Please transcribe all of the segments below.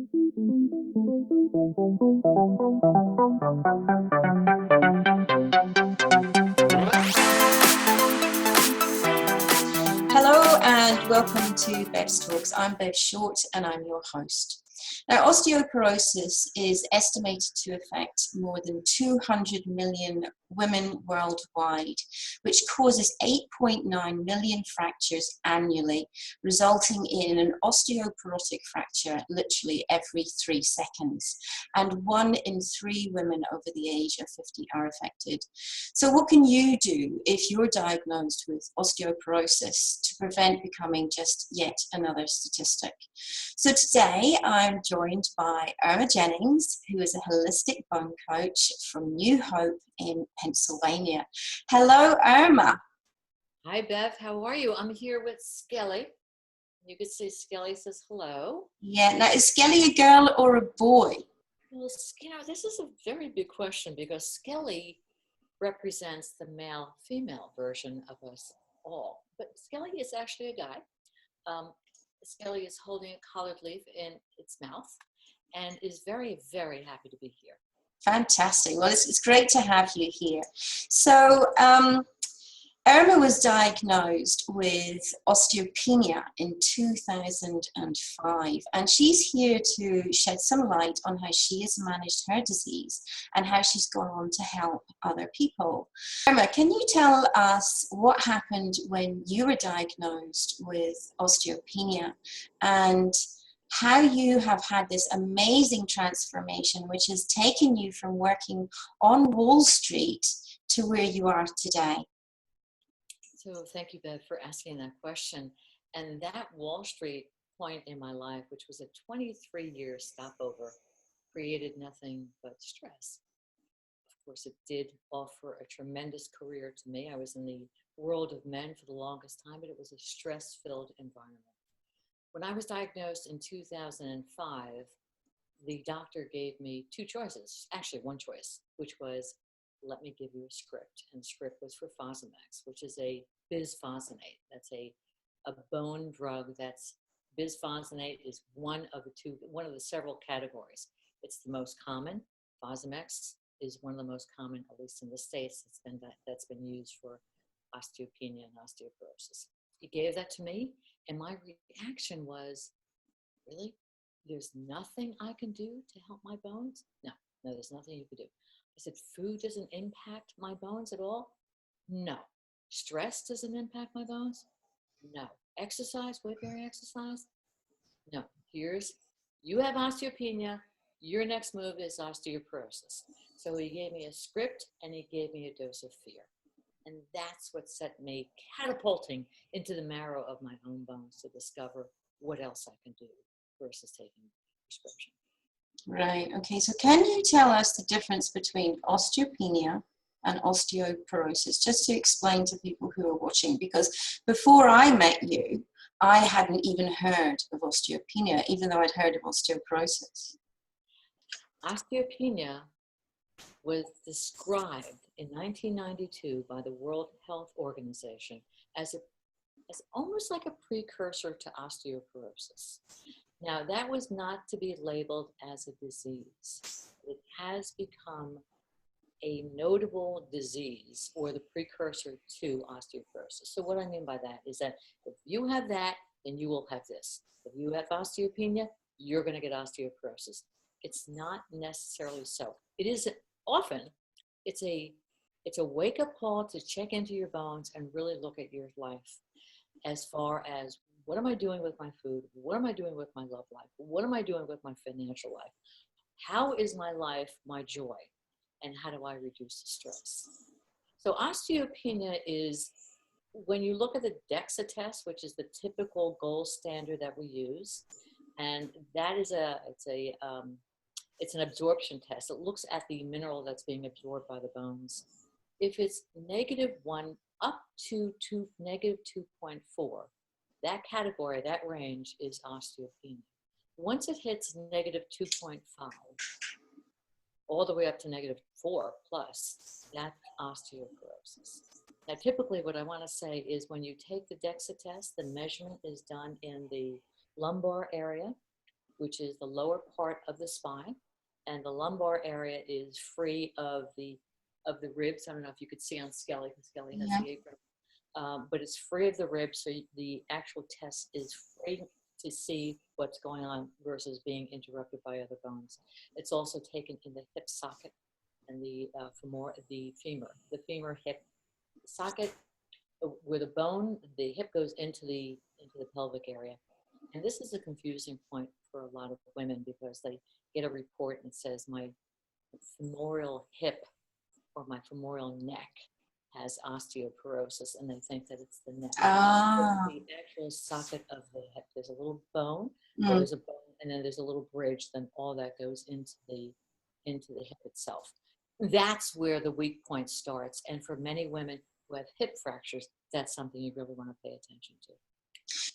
Hello and welcome to Bev's Talks. I'm Bev Short and I'm your host. Now, osteoporosis is estimated to affect more than 200 million women worldwide, which causes 8.9 million fractures annually, resulting in an osteoporotic fracture literally every 3 seconds. And 1 in 3 women over the age of 50 are affected. So what can you do if you're diagnosed with osteoporosis to prevent becoming just yet another statistic? So today I'm joined by Irma Jennings, who is a holistic bone coach from New Hope in Pennsylvania. Hello, Irma. Hi, Bev. How are you? I'm here with Skelly. You can see Skelly says hello. Yeah. Now, is Skelly a girl or a boy? Well, this is a very big question because Skelly represents the male-female version of us all. But Skelly is actually a guy. Skelly is holding a collared leaf in its mouth and is very, very happy to be here. Fantastic. Well, it's great to have you here. So, Irma was diagnosed with osteopenia in 2005, and she's here to shed some light on how she has managed her disease and how she's gone on to help other people. Irma, can you tell us what happened when you were diagnosed with osteopenia and how you have had this amazing transformation, which has taken you from working on Wall Street to where you are today? So thank you, Bev, for asking that question. And that Wall Street point in my life, which was a 23-year stopover, created nothing but stress. Of course, it did offer a tremendous career to me. I was in the world of men for the longest time, but it was a stress-filled environment. When I was diagnosed in 2005, the doctor gave me 2 choices, actually 1 choice, which was, let me give you a script. And the script was for Fosamax, which is a bisphosphonate. That's a bone drug. Bisphosphonate is one of the several categories. It's the most common. Fosamax is one of the most common, at least in the States, that's been used for osteopenia and osteoporosis. He gave that to me, and my reaction was, really? There's nothing I can do to help my bones? No, there's nothing you can do. I said, food doesn't impact my bones at all? No. Stress doesn't impact my bones? No. Exercise, weight-bearing exercise? No. You have osteopenia. Your next move is osteoporosis. So he gave me a script and he gave me a dose of fear. And that's what set me catapulting into the marrow of my own bones to discover what else I can do versus taking a prescription. Right. Okay. So can you tell us the difference between osteopenia and osteoporosis, just to explain to people who are watching? Because before I met you, I hadn't even heard of osteopenia, even though I'd heard of osteoporosis. Osteopenia was described in 1992 by the World Health Organization as almost like a precursor to osteoporosis. Now, that was not to be labeled as a disease. It has become a notable disease or the precursor to osteoporosis. So what I mean by that is that if you have that, then you will have this. If you have osteopenia, you're going to get osteoporosis. It's not necessarily so. It is often, it's a wake-up call to check into your bones and really look at your life as far as, what am I doing with my food? What am I doing with my love life? What am I doing with my financial life? How is my life my joy? And how do I reduce the stress? So osteopenia is, when you look at the DEXA test, which is the typical gold standard that we use, and that is it's an absorption test. It looks at the mineral that's being absorbed by the bones. If it's -1 up to -2.4, that category, that range is osteopenia. Once it hits -2.5, all the way up to -4 plus, that's osteoporosis. Now, typically what I want to say is when you take the DEXA test, the measurement is done in the lumbar area. which is the lower part of the spine, and the lumbar area is free of the ribs. I don't know if you could see on Skelly, because Skelly has the apron. But it's free of the ribs, so the actual test is free to see what's going on versus being interrupted by other bones. It's also taken in the hip socket and the femur hip socket, where the bone, the hip goes into the pelvic area. And this is a confusing point for a lot of women, because they get a report and it says my femoral hip or my femoral neck has osteoporosis, and they think that it's the neck. The actual socket of the hip. There's a little bone, or there's a bone, and then there's a little bridge. Then all that goes into the hip itself. That's where the weak point starts. And for many women who have hip fractures, that's something you really want to pay attention to.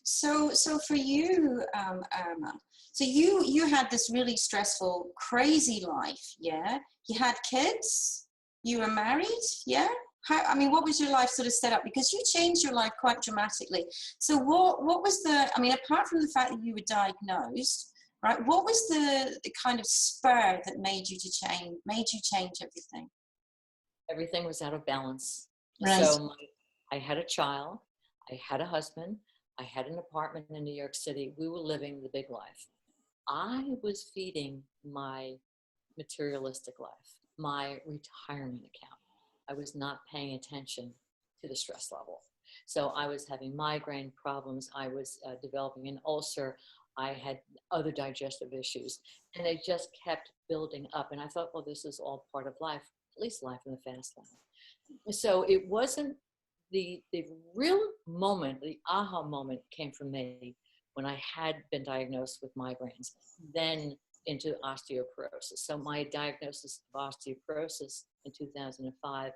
So for you, Irma, so you had this really stressful, crazy life, yeah? You had kids, you were married, yeah? What was your life sort of set up? Because you changed your life quite dramatically. So what was apart from the fact that you were diagnosed, right, what was the kind of spur that made you change everything? Everything was out of balance. Right. So I had a child, I had a husband, I had an apartment in New York City. We were living the big life. I was feeding my materialistic life, my retirement account. I was not paying attention to the stress level. So I was having migraine problems. I was developing an ulcer. I had other digestive issues, and they just kept building up. And I thought, well, this is all part of life, at least life in the fast lane. So it wasn't the real moment, the aha moment came for me when I had been diagnosed with migraines, then into osteoporosis. So my diagnosis of osteoporosis in 2005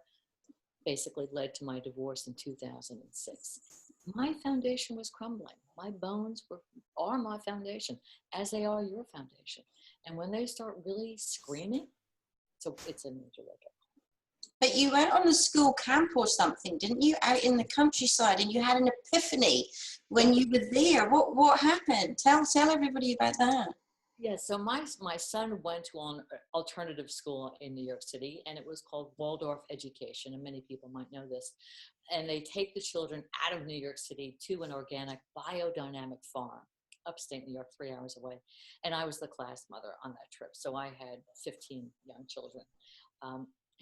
basically led to my divorce in 2006. My foundation was crumbling. My bones are my foundation, as they are your foundation. And when they start really screaming, so it's a major wake-up. But you went on a school camp or something, didn't you, out in the countryside, and you had an epiphany when you were there. What happened? Tell everybody about that. Yeah, so my son went to an alternative school in New York City, and it was called Waldorf Education, and many people might know this. And they take the children out of New York City to an organic biodynamic farm, upstate New York, 3 hours away. And I was the class mother on that trip, so I had 15 young children.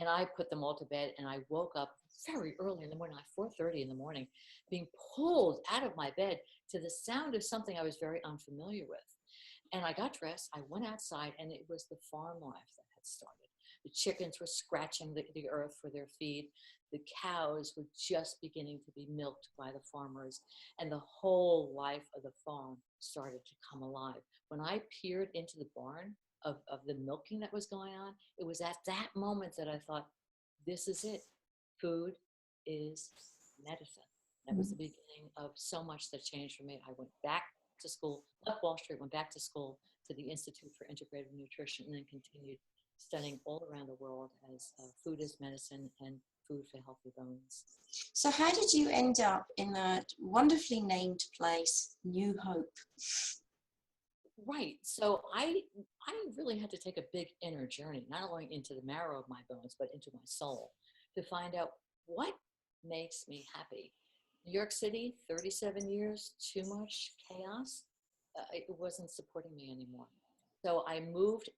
And I put them all to bed, and I woke up very early in the morning, like 4:30 in the morning, being pulled out of my bed to the sound of something I was very unfamiliar with. And I got dressed, I went outside, and it was the farm life that had started. The chickens were scratching the earth for their feed. The cows were just beginning to be milked by the farmers. And the whole life of the farm started to come alive. When I peered into the barn of the milking that was going on, it was at that moment that I thought, this is it. Food is medicine. That was the beginning of so much that changed for me. I went back to school, left Wall Street, went back to school to the Institute for Integrative Nutrition, and then continued studying all around the world as food is medicine and food for healthy bones. So how did you end up in that wonderfully named place, New Hope? Right. So I really had to take a big inner journey, not only into the marrow of my bones, but into my soul, to find out what makes me happy. New York City, 37 years, too much chaos. It wasn't supporting me anymore. So I moved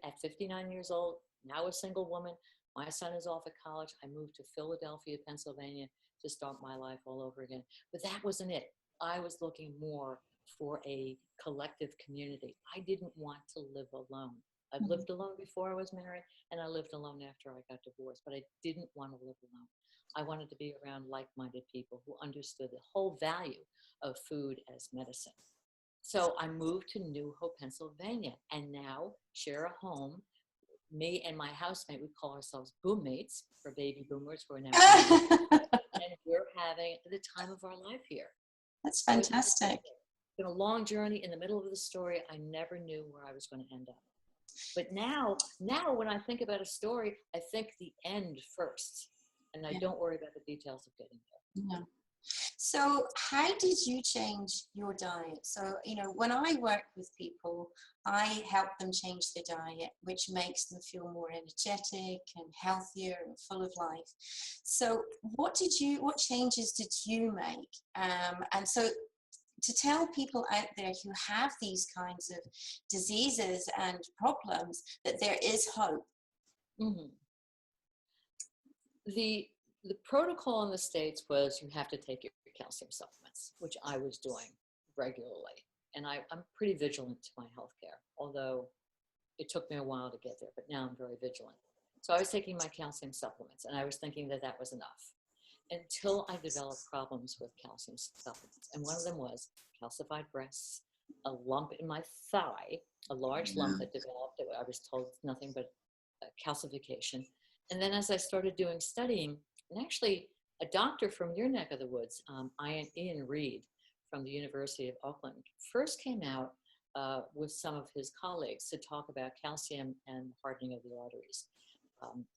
at 59 years old, now a single woman. My son is off at college. I moved to Philadelphia, Pennsylvania to start my life all over again. But that wasn't it. I was looking more for a collective community. I didn't want to live alone. I've lived alone before I was married, and I lived alone after I got divorced, but I didn't want to live alone. I wanted to be around like-minded people who understood the whole value of food as medicine. So I moved to New Hope, Pennsylvania, and now share a home. Me and my housemate, we call ourselves boommates for baby boomers who are now and we're having the time of our life here. That's fantastic. It's been a long journey. In the middle of the story, I never knew where I was going to end up. But now when I think about a story, I think the end first, and I don't worry about the details of getting there. Yeah. So how did you change your diet? So, when I work with people, I help them change their diet, which makes them feel more energetic and healthier and full of life. So what changes did you make? And so to tell people out there who have these kinds of diseases and problems that there is hope. Mm-hmm. The protocol in the States was you have to take your calcium supplements, which I was doing regularly. And I'm pretty vigilant to my health care, although it took me a while to get there, but now I'm very vigilant. So I was taking my calcium supplements, and I was thinking that that was enough until I developed problems with calcium supplements. And one of them was calcified breasts, a lump in my thigh, a large lump that developed. I was told nothing but calcification. And then as I started doing studying, and actually a doctor from your neck of the woods, Ian Reed from the University of Auckland, first came out with some of his colleagues to talk about calcium and hardening of the arteries.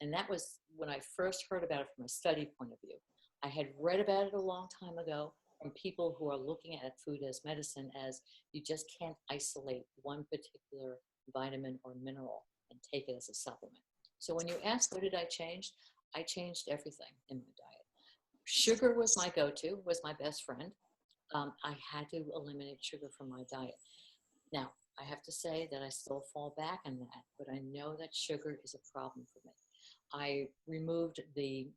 And that was when I first heard about it from a study point of view. I had read about it a long time ago from people who are looking at food as medicine, as you just can't isolate one particular vitamin or mineral and take it as a supplement. So when you ask what did I change everything in my diet. Sugar was my go-to, was my best friend. I had to eliminate sugar from my diet. Now, I have to say that I still fall back on that, but I know that sugar is a problem for me. I removed the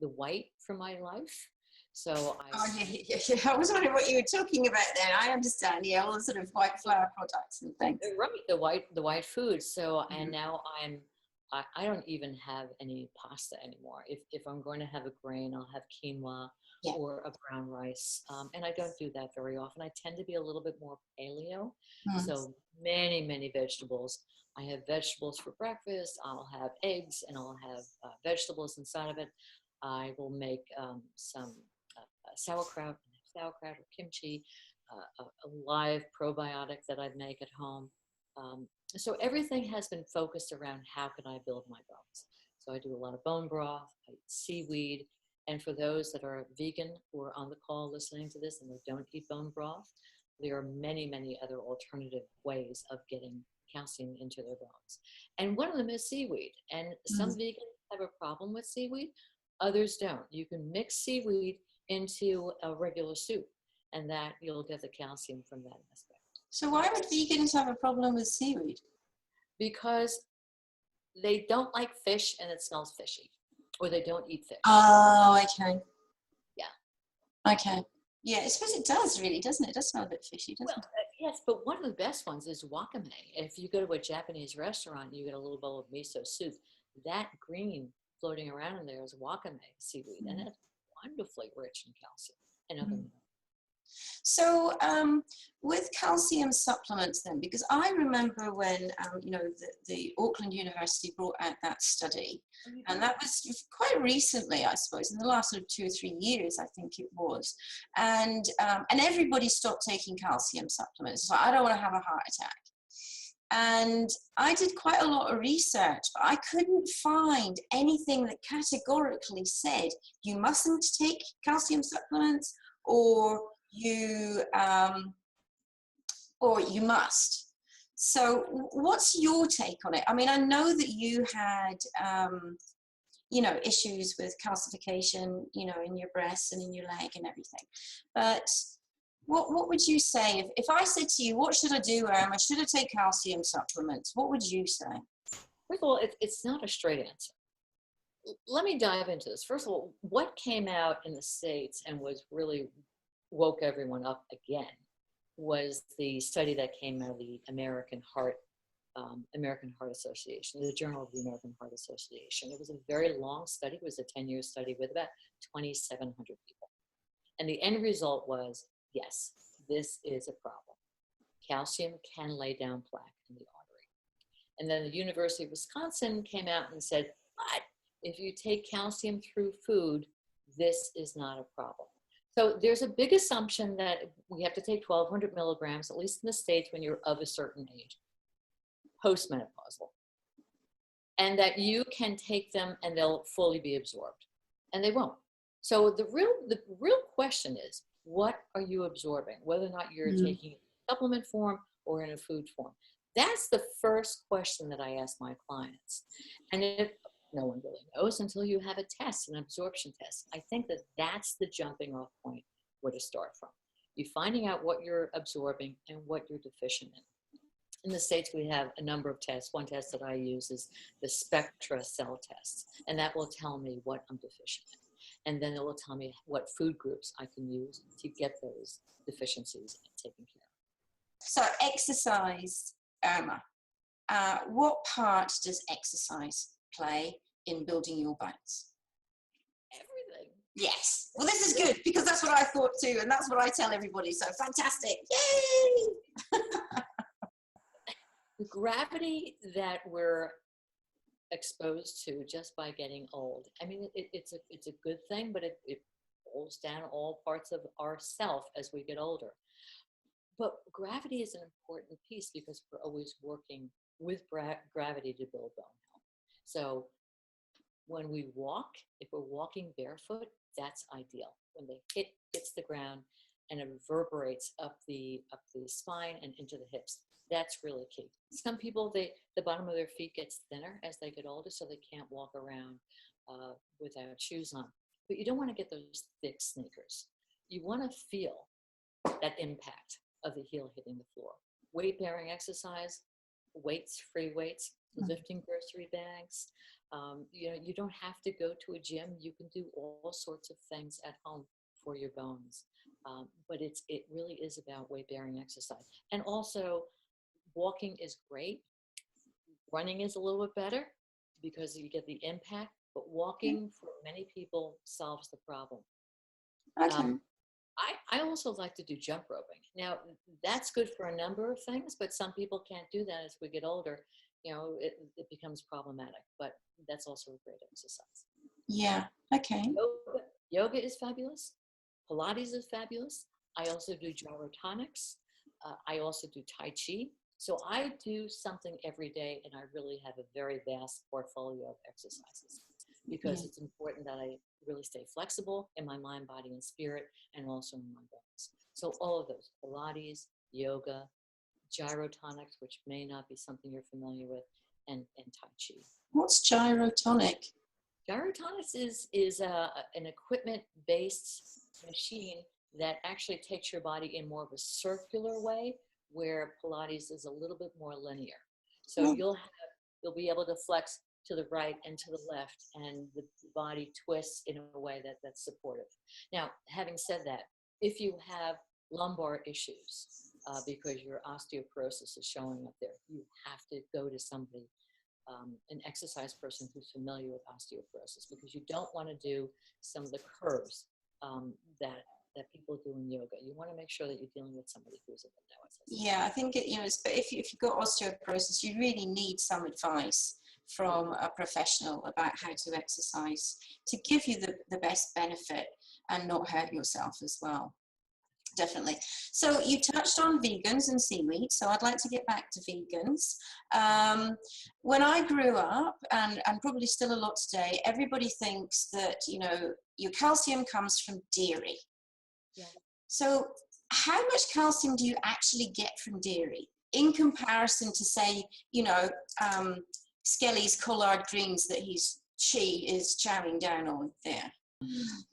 white from my life. So I was wondering what you were talking about then. I understand, all the sort of white flour products and things. Right, the white food. So, and now I don't even have any pasta anymore. If I'm going to have a grain, I'll have quinoa or a brown rice. And I don't do that very often. I tend to be a little bit more paleo. So many vegetables. I have vegetables for breakfast. I'll have eggs and I'll have vegetables inside of it. I will make some sauerkraut or kimchi, a live probiotic that I make at home. So everything has been focused around how can I build my bones. So I do a lot of bone broth, I eat seaweed. And for those that are vegan who are on the call listening to this and they don't eat bone broth, there are many other alternative ways of getting calcium into their bones. And one of them is seaweed. And some vegans have a problem with seaweed, others don't. You can mix seaweed into a regular soup and that you'll get the calcium from that aspect. So why would vegans have a problem with seaweed? Because they don't like fish and it smells fishy, or they don't eat fish. Oh, okay. Yeah. Okay. Yeah, I suppose it does really, doesn't it? It does smell a bit fishy, doesn't it? Yes, but one of the best ones is wakame. If you go to a Japanese restaurant, you get a little bowl of miso soup. That green floating around in there is wakame seaweed, and it's wonderfully rich in calcium and other minerals. So with calcium supplements then, because I remember when, the Auckland University brought out that study, and that was quite recently, I suppose, in the last sort of 2 or 3 years, I think it was. And everybody stopped taking calcium supplements. So I don't want to have a heart attack. And I did quite a lot of research, but I couldn't find anything that categorically said you mustn't take calcium supplements or you must. So what's your take on it? I mean, I know that you had issues with calcification, in your breasts and in your leg and everything, but what would you say if I said to you, what should I do, Irma? Should I take calcium supplements? What would you say? First of all, it's not a straight answer. Let me dive into this. First of all, what came out in the States and was really woke everyone up again was the study that came out of the American Heart Association, the Journal of the American Heart Association. It was a very long study. It was a 10-year study with about 2,700 people. And the end result was, yes, this is a problem. Calcium can lay down plaque in the artery. And then the University of Wisconsin came out and said, but if you take calcium through food, this is not a problem. So there's a big assumption that we have to take 1,200 milligrams, at least in the States, when you're of a certain age, postmenopausal, and that you can take them and they'll fully be absorbed. And they won't. So the real question is, what are you absorbing? Whether or not you're taking it in supplement form or in a food form. That's the first question that I ask my clients. And if no one really knows until you have a test, an absorption test. I think that that's the jumping off point where to start from. You finding out what you're absorbing and what you're deficient in. In the States, we have a number of tests. One test that I use is the Spectra cell test, and that will tell me what I'm deficient in. And then it will tell me what food groups I can use to get those deficiencies taken care of. So exercise, Irma. What part does exercise play in building your bones? Everything. Yes. Well, this is good because that's what I thought too, and that's what I tell everybody. So fantastic. Yay! The gravity that we're exposed to just by getting old. I mean, it's a good thing, but it pulls down all parts of ourself as we get older. But gravity is an important piece because we're always working with gravity to build bone health. So when we walk, if we're walking barefoot, that's ideal. When the hip hits the ground and it reverberates up the spine and into the hips, that's really key. Some people, the bottom of their feet gets thinner as they get older, so they can't walk around without shoes on. But you don't want to get those thick sneakers. You want to feel that impact of the heel hitting the floor. Weight-bearing exercise, weights, free weights, lifting grocery bags. You don't have to go to a gym. You can do all sorts of things at home for your bones. But it really is about weight-bearing exercise. And also, walking is great. Running is a little bit better because you get the impact. But walking for many people solves the problem. Okay. I also like to do jump roping. Now, that's good for a number of things, but some people can't do that as we get older. It becomes problematic, but that's also a great exercise. Yeah, okay. Yoga is fabulous. Pilates is fabulous. I also do gyrotonics. I also do Tai Chi. So I do something every day, and I really have a very vast portfolio of exercises because it's important that I really stay flexible in my mind, body, and spirit, and also in my bones. So all of those, Pilates, yoga, gyrotonics, which may not be something you're familiar with, and Tai Chi. What's gyrotonic? Gyrotonics is an equipment-based machine that actually takes your body in more of a circular way, where Pilates is a little bit more linear. So you'll be able to flex to the right and to the left, and the body twists in a way that's supportive. Now, having said that, if you have lumbar issues because your osteoporosis is showing up there, you have to go to somebody, an exercise person who's familiar with osteoporosis, because you don't want to do some of the curves that people do in yoga. You want to make sure that you're dealing with somebody who's in the know. Yeah, I think if you've got osteoporosis, you really need some advice from a professional about how to exercise to give you the best benefit and not hurt yourself as well. Definitely. So you touched on vegans and seaweed, so I'd like to get back to vegans. When I grew up, and probably still a lot today, everybody thinks that, your calcium comes from dairy. Yeah. So how much calcium do you actually get from dairy in comparison to, say, Skelly's collard greens that she is chowing down on there?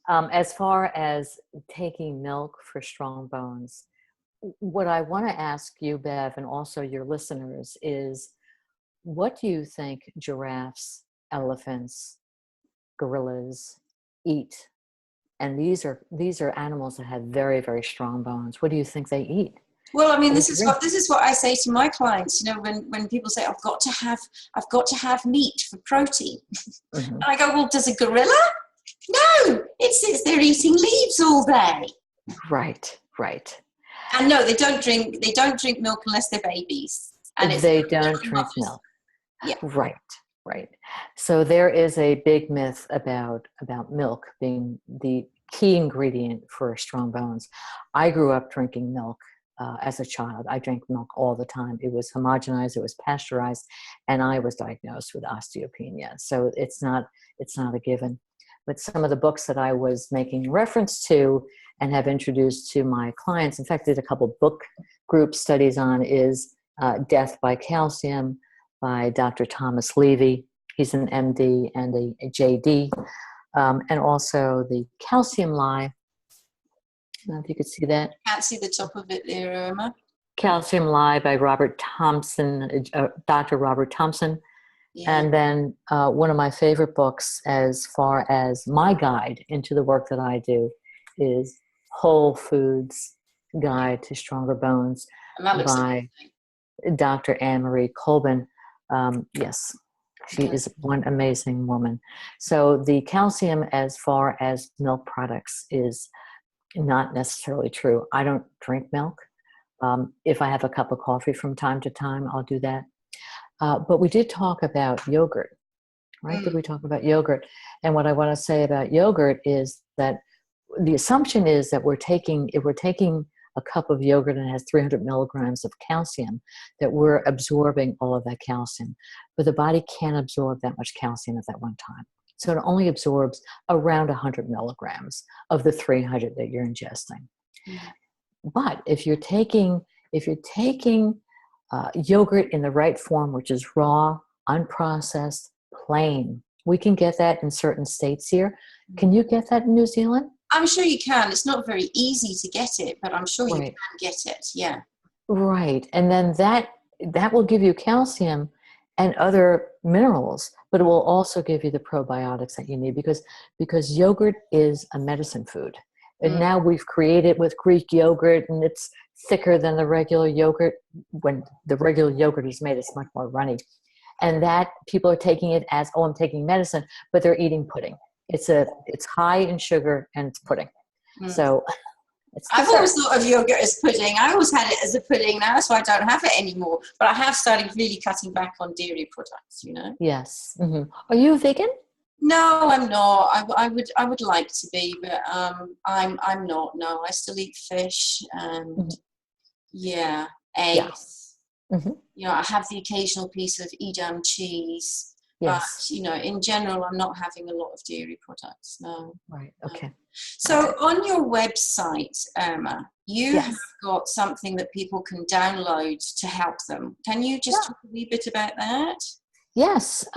As far as taking milk for strong bones, what I want to ask you, Bev, and also your listeners is, what do you think giraffes, elephants, gorillas eat? And these are animals that have very, very strong bones. What do you think they eat? Well, I mean, this is what I say to my clients. When people say, I've got to have meat for protein, Mm-hmm. and I go, well, does a gorilla? No, it sits there eating leaves all day. Right. And no, they don't drink milk unless they're babies. And They don't drink milk. Yeah. Right. So there is a big myth about milk being the key ingredient for strong bones. I grew up drinking milk as a child. I drank milk all the time. It was homogenized, it was pasteurized, and I was diagnosed with osteopenia. So it's not a given. But some of the books that I was making reference to and have introduced to my clients, in fact, did a couple book group studies on, is Death by Calcium by Dr. Thomas Levy. He's an MD and a JD. And also the Calcium Lie. I don't know if you could see that. Can't see the top of it there, Irma. Calcium Lie by Robert Thompson, Dr. Robert Thompson. Yeah. And then one of my favorite books as far as my guide into the work that I do is Whole Foods Guide to Stronger Bones by Dr. Anne-Marie Colbin. Yes, she is one amazing woman. So the calcium as far as milk products is not necessarily true. I don't drink milk. If I have a cup of coffee from time to time, I'll do that. But we did talk about yogurt, right? Did we talk about yogurt? And what I want to say about yogurt is that the assumption is that if we're taking a cup of yogurt and it has 300 milligrams of calcium, that we're absorbing all of that calcium. But the body can't absorb that much calcium at that one time. So it only absorbs around 100 milligrams of the 300 that you're ingesting. But if you're taking yogurt in the right form, which is raw, unprocessed, plain, we can get that in certain states here. Can you get that in New Zealand? I'm sure you can. It's not very easy to get it, but I'm sure you can get it. Yeah. Right. And then that will give you calcium and other minerals, but it will also give you the probiotics that you need because yogurt is a medicine food. And now we've created with Greek yogurt, and it's thicker than the regular yogurt. When the regular yogurt is made, it's much more runny. And that people are taking it as, oh, I'm taking medicine, but they're eating pudding. It's high in sugar and it's pudding. So I've always thought of yogurt as pudding. I always had it as a pudding. Now that's why I don't have it anymore. But I have started really cutting back on dairy products, you know. Yes. Are you a vegan? No, I'm not. I would like to be, but I'm not. No, I still eat fish and eggs. You know, I have the occasional piece of Edam cheese. Yes. But, you know, in general, I'm not having a lot of dairy products. No. Right. Okay. So on your website, Irma, you have got something that people can download to help them. Can you just talk a wee bit about that? Yes.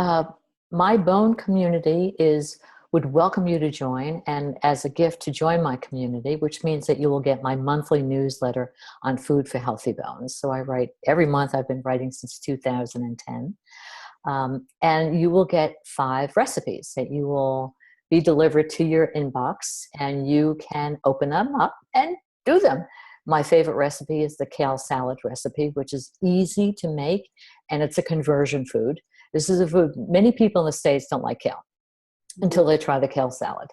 My bone community would welcome you to join, and as a gift to join my community, which means that you will get my monthly newsletter on food for healthy bones. So I write every month. I've been writing since 2010. And you will get 5 recipes that you will be delivered to your inbox, and you can open them up and do them. My favorite recipe is the kale salad recipe, which is easy to make, and it's a conversion food. This is a food, many people in the States don't like kale until they try the kale salad.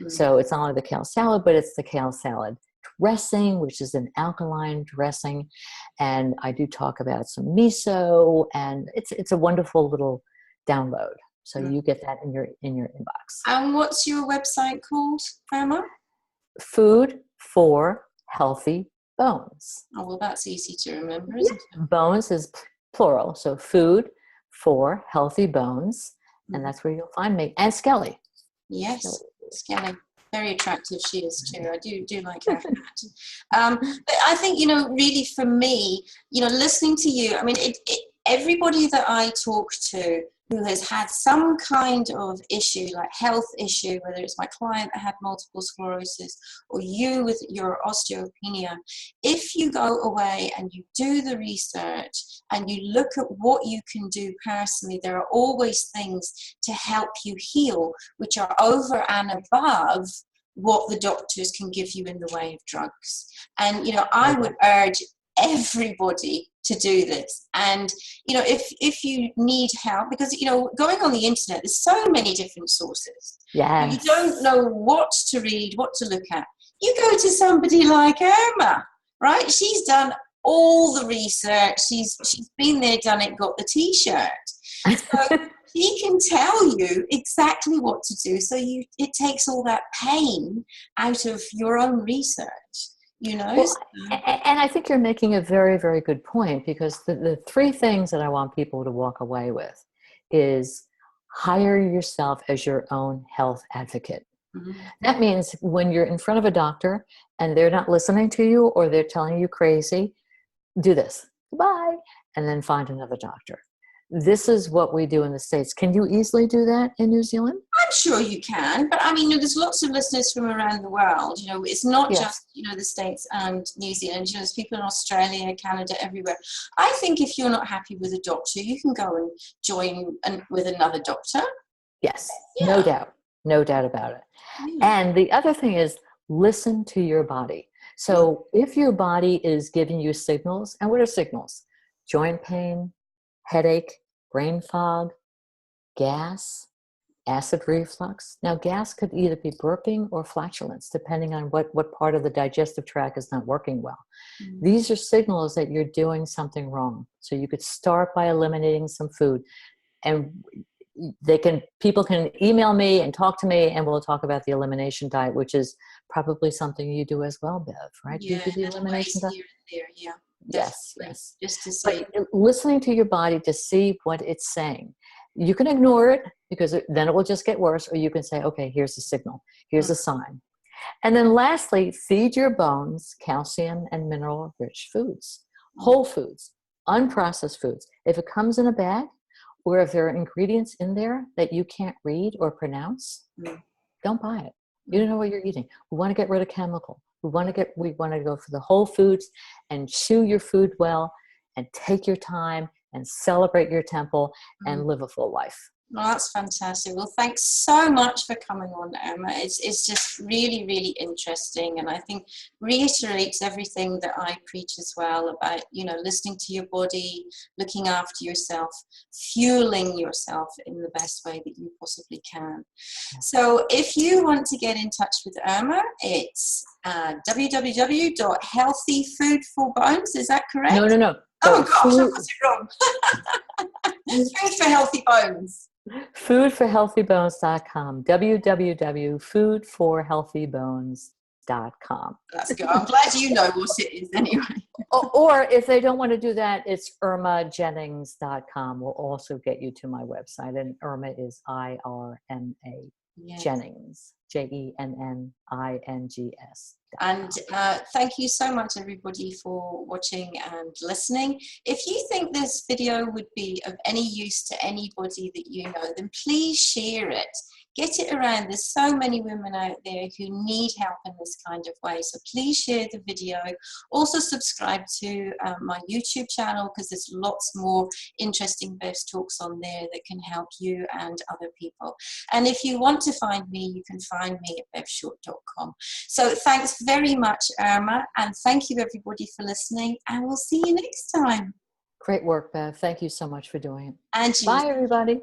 So it's not only the kale salad, but it's the kale salad dressing, which is an alkaline dressing. And I do talk about some miso, and it's a wonderful little download. So you get that in your inbox. And what's your website called, Irma? Food for Healthy Bones. Oh, well, that's easy to remember, isn't it? Bones is plural. So Food for Healthy Bones. And that's where you'll find me. And Skelly. Yes, Skelly. Very attractive she is too. I do like her hat. But I think, you know, really for me, you know, listening to you, I mean, everybody that I talk to who has had some kind of issue, like health issue, whether it's my client that had multiple sclerosis or you with your osteopenia, if you go away and you do the research and you look at what you can do personally, there are always things to help you heal, which are over and above what the doctors can give you in the way of drugs. And, you know, I would urge everybody to do this. And, you know, if you need help, because, you know, going on the internet, there's so many different sources. Yeah. You don't know what to read, what to look at. You go to somebody like Irma, right? She's done all the research. She's been there, done it, got the T-shirt. So she can tell you exactly what to do. So it takes all that pain out of your own research. You know? Well, and I think you're making a very, very good point, because the 3 things that I want people to walk away with is hire yourself as your own health advocate. Mhm. That means when you're in front of a doctor and they're not listening to you or they're telling you crazy, do this. Goodbye. And then find another doctor. This is what we do in the States. Can you easily do that in New Zealand? I'm sure you can, but I mean, there's lots of listeners from around the world. It's not Yes. just, the States and New Zealand. There's people in Australia, Canada, everywhere. I think if you're not happy with a doctor, you can go and join with another doctor. Yes, Yeah. no doubt. No doubt about it. Yeah. And the other thing is listen to your body. So if your body is giving you signals, and what are signals? Joint pain, headache, brain fog, gas, acid reflux. Now, gas could either be burping or flatulence, depending on what part of the digestive tract is not working well. Mm-hmm. These are signals that you're doing something wrong. So you could start by eliminating some food. And people can email me and talk to me, and we'll talk about the elimination diet, which is probably something you do as well, Bev, right? Yeah, You do the elimination diet? here and there, yeah. Yes, Definitely. yes. Just to say, But listening to your body to see what it's saying. You can ignore it because then it will just get worse, or you can say, okay, here's a signal, here's a sign. And then lastly, feed your bones calcium and mineral-rich foods, whole foods, unprocessed foods. If it comes in a bag, or if there are ingredients in there that you can't read or pronounce, don't buy it. You don't know what you're eating. We want to get rid of chemical. We want to go for the whole foods and chew your food well and take your time and celebrate your temple and live a full life. Well, that's fantastic. Well, thanks so much for coming on, Irma. It's just really, really interesting, and I think reiterates everything that I preach as well about, listening to your body, looking after yourself, fueling yourself in the best way that you possibly can. So if you want to get in touch with Irma, it's www.healthyfoodforbones. Is that correct? No. Oh gosh, I was wrong. Food for Healthy Bones. Foodforhealthybones.com. www.foodforhealthybones.com. That's good. I'm glad you know what it is anyway. Or if they don't want to do that, it's irmajennings.com will also get you to my website. And Irma is IRMA. Yes. Jennings, JENNINGS. And thank you so much, everybody, for watching and listening. If you think this video would be of any use to anybody that you know, then please share it. Get it around. There's so many women out there who need help in this kind of way. So please share the video. Also subscribe to my YouTube channel, because there's lots more interesting Bev's talks on there that can help you and other people. And if you want to find me, you can find me at bevshort.com. So thanks very much, Irma, and thank you everybody for listening, and we'll see you next time. Great work, Bev. Thank you so much for doing it. And you. Bye, everybody.